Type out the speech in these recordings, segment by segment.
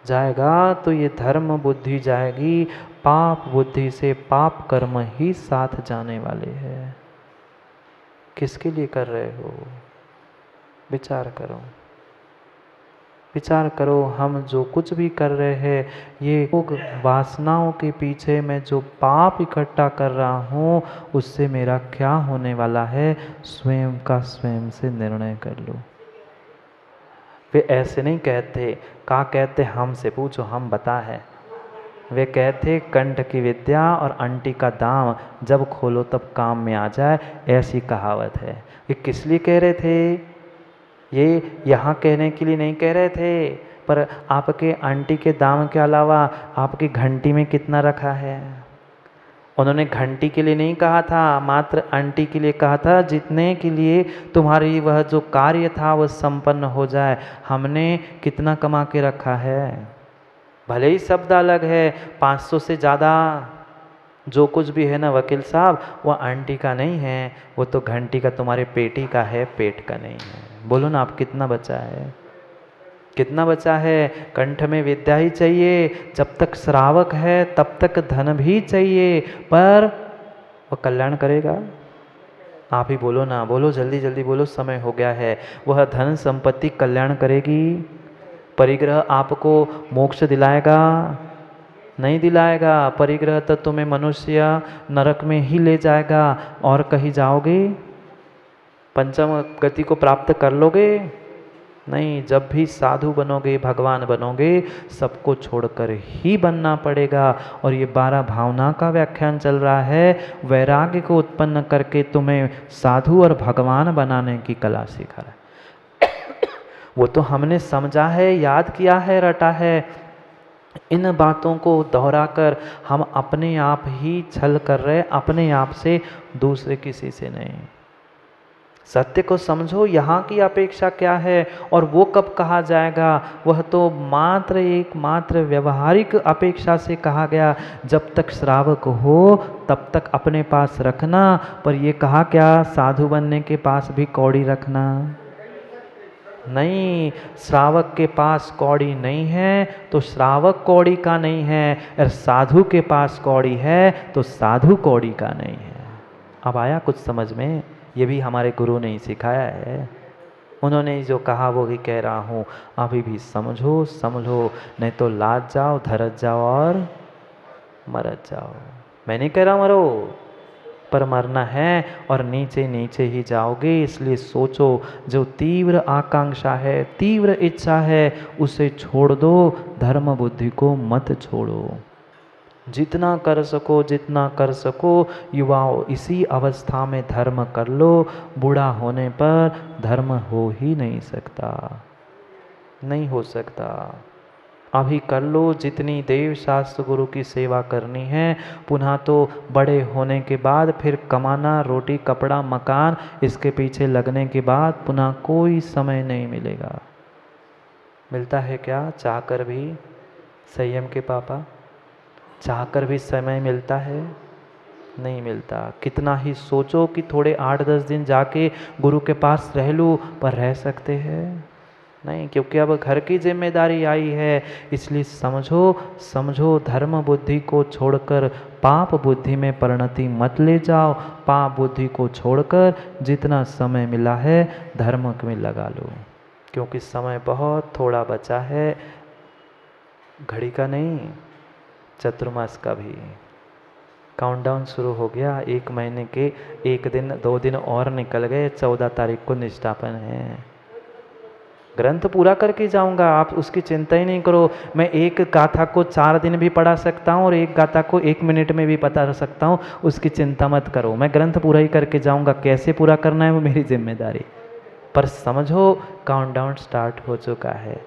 जाएगा तो ये धर्म बुद्धि जाएगी, पाप बुद्धि से पाप कर्म ही साथ जाने वाले हैं। किसके लिए कर रहे हो? विचार करो, विचार करो। हम जो कुछ भी कर रहे हैं, ये वासनाओं के पीछे मैं जो पाप इकट्ठा कर रहा हूँ, उससे मेरा क्या होने वाला है, स्वयं का स्वयं से निर्णय कर लो। वे ऐसे नहीं कहते, क्या कहते हमसे पूछो, हम बता है। वे कहते कंठ की विद्या और अंटी का दाम जब खोलो तब काम में आ जाए, ऐसी कहावत है। ये किस लिए कह रहे थे? ये यहाँ कहने के लिए नहीं कह रहे थे, पर आपके आंटी के दाम के अलावा आपकी घंटी में कितना रखा है। उन्होंने घंटी के लिए नहीं कहा था, मात्र आंटी के लिए कहा था, जितने के लिए तुम्हारी वह जो कार्य था वह संपन्न हो जाए। हमने कितना कमा के रखा है? भले ही शब्द अलग है, 500 से ज़्यादा जो कुछ भी है ना वकील साहब, वो आंटी का नहीं है, वो तो घंटी का तुम्हारे पेटी का है, पेट का नहीं है। बोलो ना आप, कितना बचा है? कितना बचा है? कंठ में विद्या ही चाहिए, जब तक श्रावक है तब तक धन भी चाहिए, पर वो कल्याण करेगा? आप ही बोलो ना, बोलो जल्दी जल्दी बोलो, समय हो गया है। वह धन संपत्ति कल्याण करेगी? परिग्रह आपको मोक्ष दिलाएगा? नहीं दिलाएगा। परिग्रह तो तुम्हें मनुष्य नरक में ही ले जाएगा, और कहीं जाओगे? पंचम गति को प्राप्त कर लोगे? नहीं। जब भी साधु बनोगे, भगवान बनोगे, सबको छोड़कर ही बनना पड़ेगा। और ये 12 भावना का व्याख्यान चल रहा है, वैराग्य को उत्पन्न करके तुम्हें साधु और भगवान बनाने की कला सिखा रहा है। वो तो हमने समझा है, याद किया है, रटा है। इन बातों को दोहराकर हम अपने आप ही छल कर रहे, अपने आप से, दूसरे किसी से नहीं। सत्य को समझो, यहाँ की अपेक्षा क्या है और वो कब कहा जाएगा, वह तो मात्र एकमात्र व्यवहारिक अपेक्षा से कहा गया। जब तक श्रावक हो तब तक अपने पास रखना, पर ये कहा क्या, साधु बनने के पास भी कौड़ी रखना? नहीं। श्रावक के पास कौड़ी नहीं है तो श्रावक कौड़ी का नहीं है, और साधु के पास कौड़ी है तो साधु कौड़ी का नहीं है। अब आया कुछ समझ में? ये भी हमारे गुरु ने ही सिखाया है। उन्होंने जो कहा वो ही कह रहा हूँ। अभी भी समझो, समझो, नहीं तो लाज जाओ, धरत जाओ और मरत जाओ। मैं नहीं कह रहा मरो, पर मरना है और नीचे नीचे ही जाओगे। इसलिए सोचो, जो तीव्र आकांक्षा है, तीव्र इच्छा है, उसे छोड़ दो, धर्म बुद्धि को मत छोड़ो। जितना कर सको, जितना कर सको, युवाओं इसी अवस्था में धर्म कर लो। बूढ़ा होने पर धर्म हो ही नहीं सकता, नहीं हो सकता। अभी कर लो जितनी देव शास्त्र गुरु की सेवा करनी है, पुनः तो बड़े होने के बाद फिर कमाना, रोटी कपड़ा मकान, इसके पीछे लगने के बाद पुनः कोई समय नहीं मिलेगा। मिलता है क्या चाहकर भी? संयम के पापा, चाहकर भी समय मिलता है? नहीं मिलता। कितना ही सोचो कि थोड़े 8-10 दिन जाके गुरु के पास रह लूँ, पर रह सकते हैं? नहीं, क्योंकि अब घर की जिम्मेदारी आई है। इसलिए समझो, समझो, धर्म बुद्धि को छोड़कर पाप बुद्धि में परिणति मत ले जाओ। पाप बुद्धि को छोड़कर जितना समय मिला है धर्म में लगा लो, क्योंकि समय बहुत थोड़ा बचा है। घड़ी का नहीं, चतुर्मास का भी काउंटडाउन शुरू हो गया। 1 महीने के 1 दिन 2 दिन और निकल गए। 14 तारीख को निष्ठापन है। ग्रंथ पूरा करके जाऊंगा, आप उसकी चिंता ही नहीं करो। मैं एक गाथा को 4 दिन भी पढ़ा सकता हूँ और एक गाथा को 1 मिनट में भी बता सकता हूँ, उसकी चिंता मत करो। मैं ग्रंथ पूरा ही करके जाऊंगा, कैसे पूरा करना है वो मेरी जिम्मेदारी। पर समझो, काउंटडाउन स्टार्ट हो चुका है।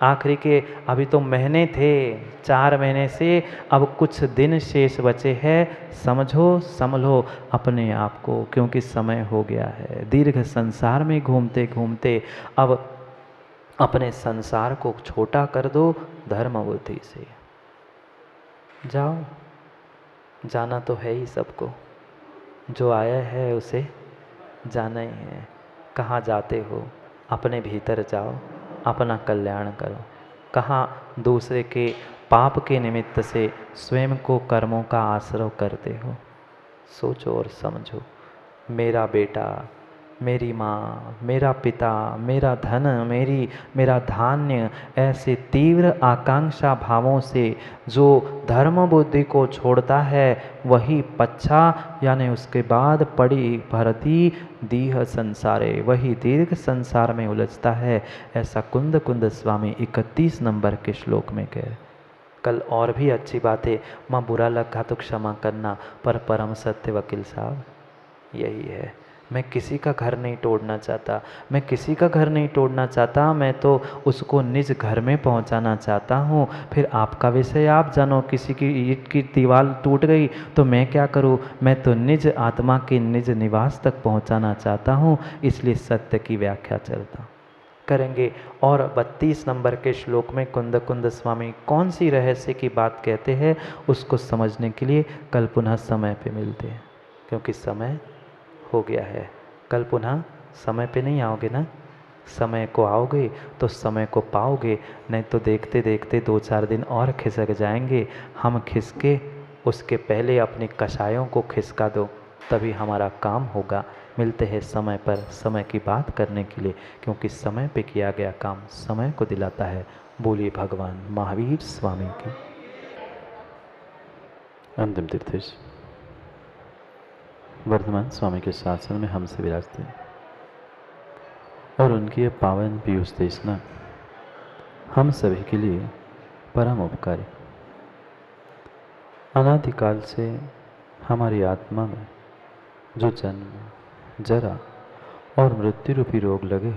आखिरी के अभी तो महीने थे, 4 महीने से अब कुछ दिन शेष बचे हैं। समझो, संभलो अपने आप को, क्योंकि समय हो गया है। दीर्घ संसार में घूमते घूमते अब अपने संसार को छोटा कर दो, धर्म बुद्धि से जाओ। जाना तो है ही सबको, जो आया है उसे जाना ही है। कहाँ जाते हो? अपने भीतर जाओ, अपना कल्याण करो। कहाँ दूसरे के पाप के निमित्त से स्वयं को कर्मों का आश्रय करते हो। सोचो और समझो। मेरा बेटा, मेरी माँ, मेरा पिता, मेरा धन, मेरा धान्य, ऐसे तीव्र आकांक्षा भावों से जो धर्म बुद्धि को छोड़ता है वही पच्छा यानी उसके बाद पड़ी भरती दीह संसारे, वही दीर्घ संसार में उलझता है। ऐसा कुंद कुंद स्वामी 31 नंबर के श्लोक में कह। कल और भी अच्छी बातें, माँ बुरा लगा तो क्षमा करना, पर परम सत्य वकील साहब यही है। मैं किसी का घर नहीं तोड़ना चाहता, मैं किसी का घर नहीं तोड़ना चाहता, मैं तो उसको निज घर में पहुंचाना चाहता हूँ। फिर आपका विषय आप जानो। किसी की ईंट की दीवार टूट गई तो मैं क्या करूँ, मैं तो निज आत्मा के निज निवास तक पहुंचाना चाहता हूँ। इसलिए सत्य की व्याख्या चलता करेंगे। और 32 नंबर के श्लोक में कुंद कुंद स्वामी कौन सी रहस्य की बात कहते हैं उसको समझने के लिए कल पुनः समय पे मिलते हैं, क्योंकि समय हो गया है। कल पुनः समय पे नहीं आओगे ना, समय को आओगे तो समय को पाओगे, नहीं तो देखते देखते 2-4 दिन और खिसक जाएंगे। हम खिसके उसके पहले अपने कषायों को खिसका दो, तभी हमारा काम होगा। मिलते हैं समय पर समय की बात करने के लिए, क्योंकि समय पे किया गया काम समय को दिलाता है। बोलिए भगवान महावीर स्वामी की। अंतिम तीर्थेश वर्धमान स्वामी के शासन में हमसे विराजते हैं और उनकी यह पावन पीयूष देशना हम सभी के लिए परम उपकारी। अनादिकाल से हमारी आत्मा में जो जन्म, जरा और मृत्यु रूपी रोग लगे,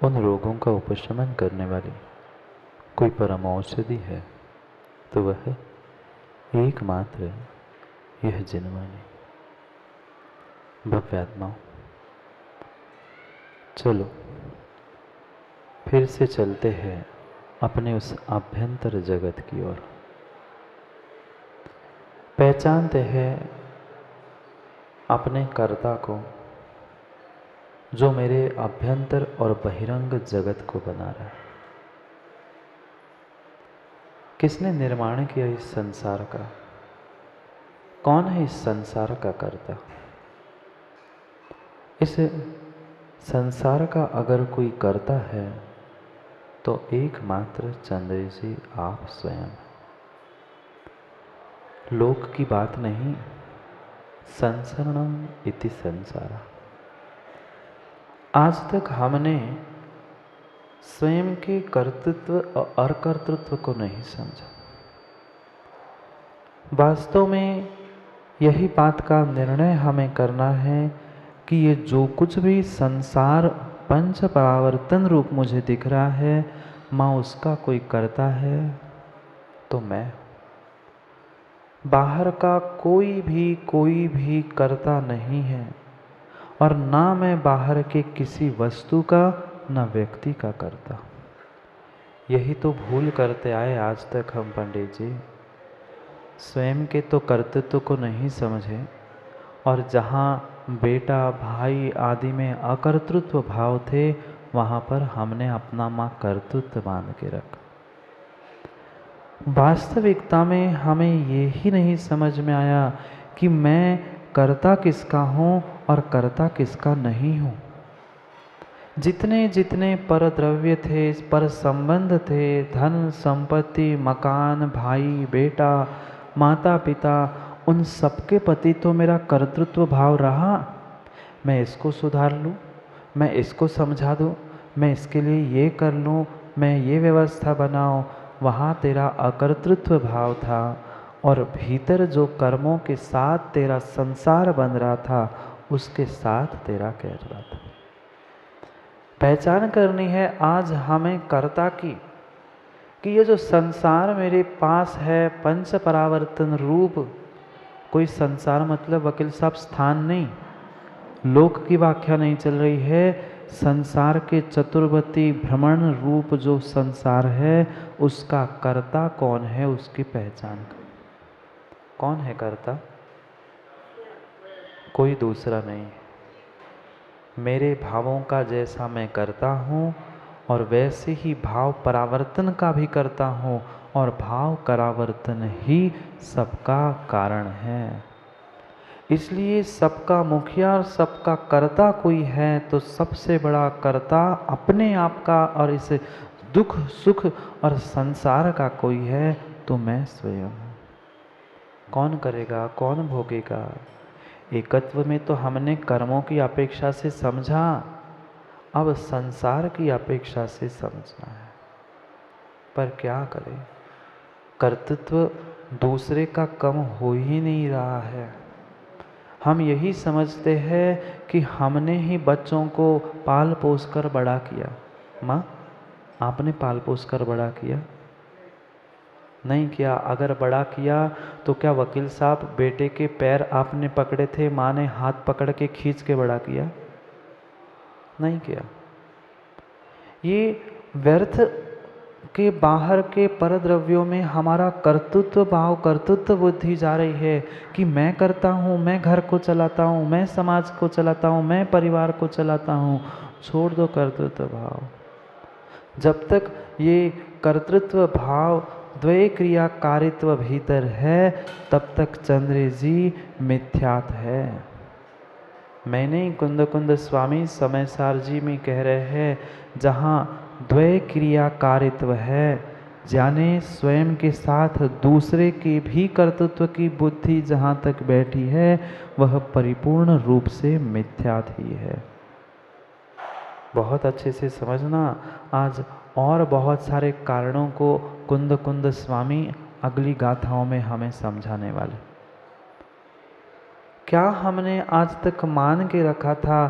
उन रोगों का उपशमन करने वाली कोई परम औषधि है तो वह एकमात्र यह जिनवानी। भव्यात्माओं, चलो फिर से चलते हैं अपने उस आभ्यंतर जगत की ओर। पहचानते हैं अपने कर्ता को जो मेरे आभ्यंतर और बहिरंग जगत को बना रहा है। किसने निर्माण किया इस संसार का? कौन है इस संसार का कर्ता? इस संसार का अगर कोई कर्ता है तो एकमात्र चंद्र जी आप स्वयं। लोक की बात नहीं, संसरणम इति संसारा। आज तक हमने स्वयं के कर्तृत्व और अकर्तृत्व को नहीं समझा। वास्तव में यही बात का निर्णय हमें करना है कि ये जो कुछ भी संसार पंच परावर्तन रूप मुझे दिख रहा है, माँ उसका कोई करता है तो मैं। बाहर का कोई भी करता नहीं है, और ना मैं बाहर के किसी वस्तु का ना व्यक्ति का करता। यही तो भूल करते आए आज तक हम पंडित जी। स्वयं के तो कर्तृत्व को नहीं समझे, और जहाँ बेटा भाई आदि में अकर्तृत्व भाव थे वहाँ पर हमने अपना माँ कर्तृत्व मान के रखा। वास्तविकता में हमें ये ही नहीं समझ में आया कि मैं कर्ता किसका हूँ और कर्ता किसका नहीं हूँ। जितने जितने पर द्रव्य थे, पर संबंध थे, धन संपत्ति, मकान, भाई बेटा, माता पिता, उन सबके प्रति तो मेरा कर्तृत्व भाव रहा। मैं इसको सुधार लूँ, मैं इसको समझा दूँ, मैं इसके लिए ये कर लूँ, मैं ये व्यवस्था बनाऊँ, वहाँ तेरा अकर्तृत्व भाव था। और भीतर जो कर्मों के साथ तेरा संसार बन रहा था उसके साथ तेरा कह रहा था। पहचान करनी है आज हमें कर्ता की, कि ये जो संसार मेरे पास है पंच परावर्तन रूप, कोई संसार मतलब वकील साहब स्थान नहीं, लोक की व्याख्या नहीं चल रही है। संसार के चतुर्वती भ्रमण रूप जो संसार है उसका कर्ता कौन है, उसकी पहचान कर। कौन है कर्ता? कोई दूसरा नहीं। मेरे भावों का जैसा मैं करता हूँ और वैसे ही भाव परावर्तन का भी करता हूँ, और भाव करावर्तन ही सबका कारण है। इसलिए सबका मुखिया और सबका कर्ता कोई है तो सबसे बड़ा कर्ता अपने आप का और इस दुख सुख और संसार का कोई है तो मैं स्वयं हूँ। कौन करेगा, कौन भोगेगा? एकत्व में तो हमने कर्मों की अपेक्षा से समझा, अब संसार की अपेक्षा से समझना है। पर क्या करें, कर्तृत्व दूसरे का कम हो ही नहीं रहा है। हम यही समझते हैं कि हमने ही बच्चों को पाल पोस कर बड़ा किया। माँ, आपने पाल पोस कर बड़ा किया? नहीं किया। अगर बड़ा किया तो क्या वकील साहब बेटे के पैर आपने पकड़े थे, माँ ने हाथ पकड़ के खींच के बड़ा किया? नहीं किया। ये व्यर्थ के बाहर के परद्रव्यों में हमारा कर्तृत्व भाव, कर्तृत्व बुद्धि जा रही है कि मैं करता हूँ, मैं घर को चलाता हूँ, मैं समाज को चलाता हूँ, मैं परिवार को चलाता हूँ। छोड़ दो कर्तृत्व भाव। जब तक ये कर्तृत्व भाव द्वय क्रिया कारित्व भीतर है तब तक चंद्र जी मिथ्यात है। मैंने कुंद कुंद स्वामी समयसार जी में कह रहे हैं, जहाँ द्वय क्रिया कारित्व है, जाने स्वयं के साथ दूसरे के भी कर्तृत्व की बुद्धि जहाँ तक बैठी है वह परिपूर्ण रूप से मिथ्यात ही है। बहुत अच्छे से समझना। आज और बहुत सारे कारणों को कुंद कुंद स्वामी अगली गाथाओं में हमें समझाने वाले। क्या हमने आज तक मान के रखा था,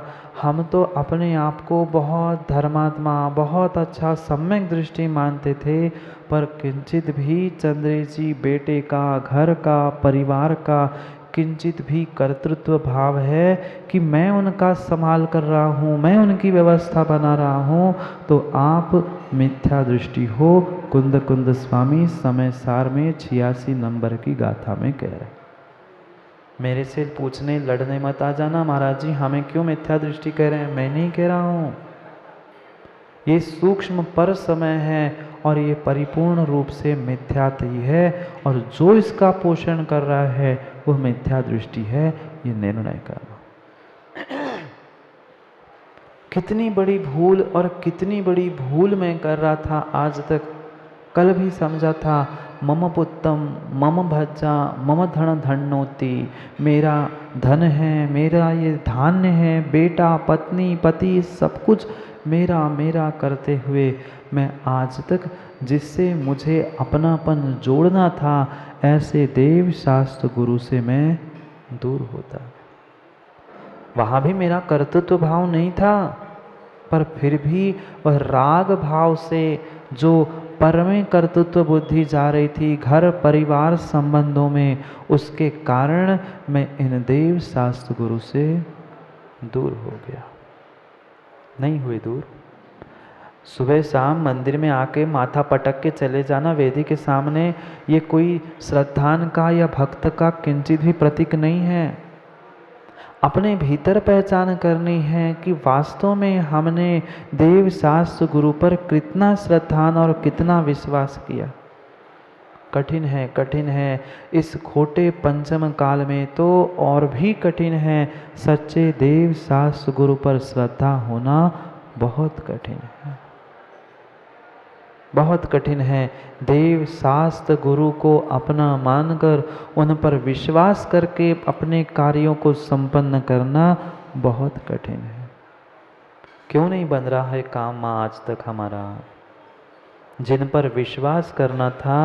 हम तो अपने आप को बहुत धर्मात्मा, बहुत अच्छा सम्यक दृष्टि मानते थे, पर किंचित भी चंद्र जी बेटे का, घर का, परिवार का किंचित भी कर्तृत्व भाव है कि मैं उनका संभाल कर रहा हूँ, मैं उनकी व्यवस्था बना रहा हूँ, तो आप मिथ्या दृष्टि हो। कुंद कुंद स्वामी समयसार में 86 नंबर की गाथा में कह रहे। मेरे से पूछने लड़ने मत आ जाना, महाराज जी हमें क्यों मिथ्या दृष्टि कह रहे हैं। मैं नहीं कह रहा हूँ, ये सूक्ष्म पर समय है और ये परिपूर्ण रूप से मिथ्यात ही है, और जो इसका पोषण कर रहा है वह मिथ्या दृष्टि है, ये निर्णय करना। कितनी बड़ी भूल, और कितनी बड़ी भूल मैं कर रहा था आज तक। कल भी समझा था, मम पुत्तम मम भज्जा मम धन धन्नोति, मेरा धन है, मेरा ये धान्य है, बेटा पत्नी पति सब कुछ मेरा मेरा करते हुए मैं आज तक जिससे मुझे अपनापन जोड़ना था, ऐसे देव शास्त्र गुरु से मैं दूर होता। वहाँ भी मेरा कर्तृत्व भाव नहीं था, पर फिर भी वह राग भाव से जो परमे कर्तृत्व बुद्धि जा रही थी घर परिवार संबंधों में, उसके कारण मैं इन देव शास्त्र गुरु से दूर हो गया। नहीं हुए दूर। सुबह शाम मंदिर में आके माथा पटक के चले जाना वेदी के सामने, ये कोई श्रद्धान का या भक्त का किंचित भी प्रतीक नहीं है। अपने भीतर पहचान करनी है कि वास्तव में हमने देव शास्त्र गुरु पर कितना श्रद्धान और कितना विश्वास किया। कठिन है, कठिन है। इस खोटे पंचम काल में तो और भी कठिन है। सच्चे देव शास्त्र गुरु पर श्रद्धा होना बहुत कठिन है, बहुत कठिन है। देव शास्त्र गुरु को अपना मानकर उन पर विश्वास करके अपने कार्यों को संपन्न करना बहुत कठिन है। क्यों नहीं बन रहा है काम आज तक हमारा? जिन पर विश्वास करना था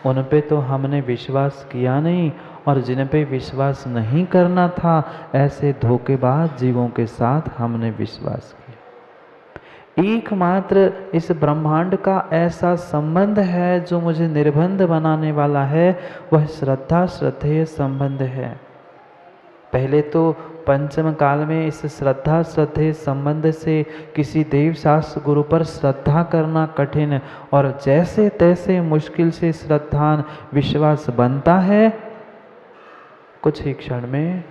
उन पे तो हमने विश्वास किया नहीं, और जिन पे विश्वास नहीं करना था ऐसे धोखेबाज जीवों के साथ हमने विश्वास किया। एकमात्र इस ब्रह्मांड का ऐसा संबंध है जो मुझे निर्बंध बनाने वाला है, वह श्रद्धा श्रद्धेय संबंध है। पहले तो पंचम काल में इस श्रद्धा श्रद्धेय संबंध से किसी देव शास्त्र गुरु पर श्रद्धा करना कठिन, और जैसे तैसे मुश्किल से श्रद्धान विश्वास बनता है, कुछ ही क्षण में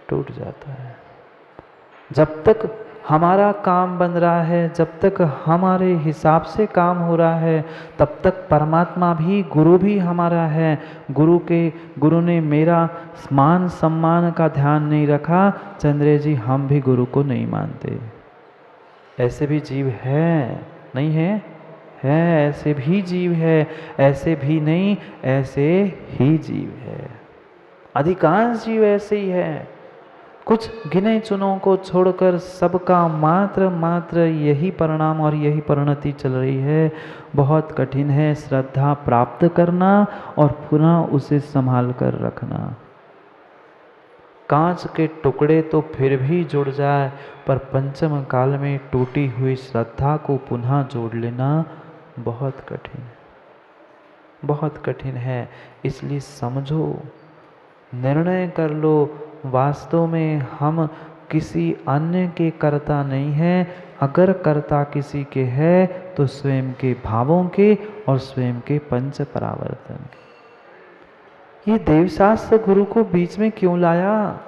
टूट जाता है। जब तक हमारा काम बन रहा है, जब तक हमारे हिसाब से काम हो रहा है, तब तक परमात्मा भी, गुरु भी हमारा है। गुरु ने मेरा मान सम्मान का ध्यान नहीं रखा, चंद्रे जी हम भी गुरु को नहीं मानते। ऐसे भी जीव है, नहीं है? है, ऐसे भी जीव है, ऐसे भी नहीं, ऐसे ही जीव है। अधिकांश जीव ऐसे ही है। कुछ गिने चुनों को छोड़कर सबका मात्र यही परिणाम और यही परिणति चल रही है। बहुत कठिन है श्रद्धा प्राप्त करना और पुनः उसे संभाल कर रखना। कांच के टुकड़े तो फिर भी जुड़ जाए, पर पंचम काल में टूटी हुई श्रद्धा को पुनः जोड़ लेना बहुत कठिन है, बहुत कठिन है। इसलिए समझो, निर्णय कर लो, वास्तव में हम किसी अन्य के कर्ता नहीं हैं। अगर कर्ता किसी के है तो स्वयं के भावों के और स्वयं के पंच परावर्तन के। ये देवशास्त्र गुरु को बीच में क्यों लाया?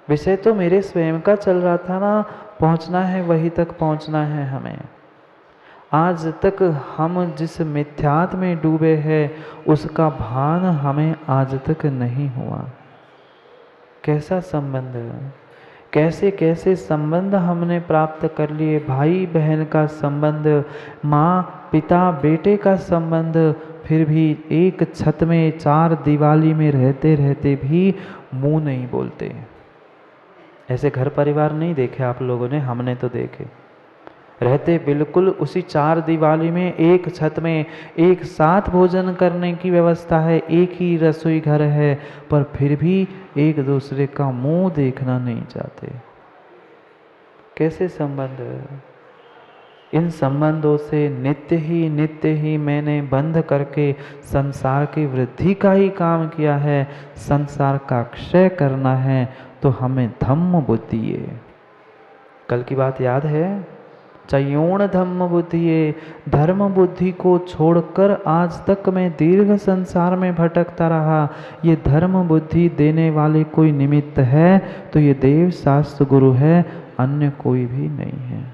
विषय तो मेरे स्वयं का चल रहा था ना, पहुंचना है वहीं तक पहुंचना है हमें। आज तक हम जिस मिथ्यात्व में डूबे हैं उसका भान हमें आज तक नहीं हुआ। कैसा संबंध, कैसे कैसे संबंध हमने प्राप्त कर लिए। भाई बहन का संबंध, माँ पिता बेटे का संबंध, फिर भी एक छत में चार दीवाली में रहते रहते भी मुंह नहीं बोलते। ऐसे घर परिवार नहीं देखे आप लोगों ने, हमने तो देखे। रहते बिल्कुल उसी चार दीवाली में, एक छत में, एक साथ भोजन करने की व्यवस्था है, एक ही रसोई घर है, पर फिर भी एक दूसरे का मुंह देखना नहीं चाहते। कैसे संबंध? इन संबंधों से नित्य ही मैंने बंध करके संसार की वृद्धि का ही काम किया है। संसार का क्षय करना है तो हमें धम्म बुद्धि है। कल की बात याद है? चयोण धम्म बुद्धि, धर्म बुद्धि को छोड़कर आज तक मैं दीर्घ संसार में भटकता रहा। ये धर्म बुद्धि देने वाले कोई निमित्त है तो ये देव शास्त्र गुरु है, अन्य कोई भी नहीं है।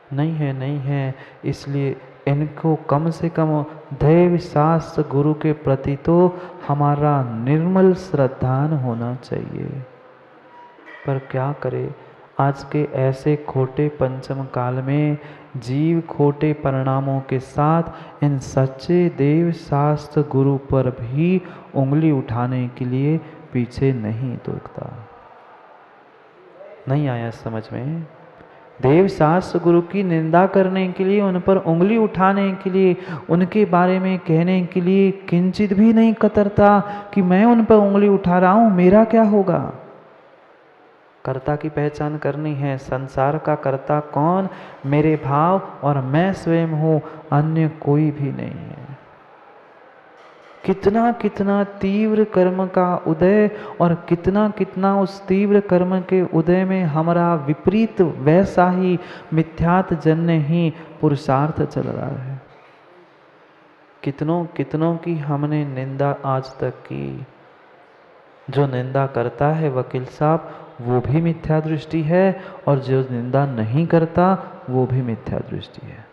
नहीं है। इसलिए इनको कम से कम देव शास्त्र गुरु के प्रति तो हमारा निर्मल श्रद्धान होना चाहिए। पर क्या करे, आज के ऐसे खोटे पंचम काल में जीव खोटे परिणामों के साथ इन सच्चे देव शास्त्र गुरु पर भी उंगली उठाने के लिए पीछे नहीं टूटता। नहीं आया समझ में? देव शास्त्र गुरु की निंदा करने के लिए, उन पर उंगली उठाने के लिए, उनके बारे में कहने के लिए किंचित भी नहीं कतरता कि मैं उन पर उंगली उठा रहा हूं, मेरा क्या होगा। कर्ता की पहचान करनी है। संसार का कर्ता कौन? मेरे भाव और मैं स्वयं हूँ, अन्य कोई भी नहीं है। कितना कितना तीव्र कर्म का उदय और कितना कितना उस तीव्र कर्म के उदय में हमारा विपरीत वैसा ही मिथ्यात जन्य ही पुरुषार्थ चल रहा है। कितनों कितनों की हमने निंदा आज तक की। जो निंदा करता है वकील साहब, वो भी मिथ्या दृष्टि है, और जो निंदा नहीं करता वो भी मिथ्या दृष्टि है।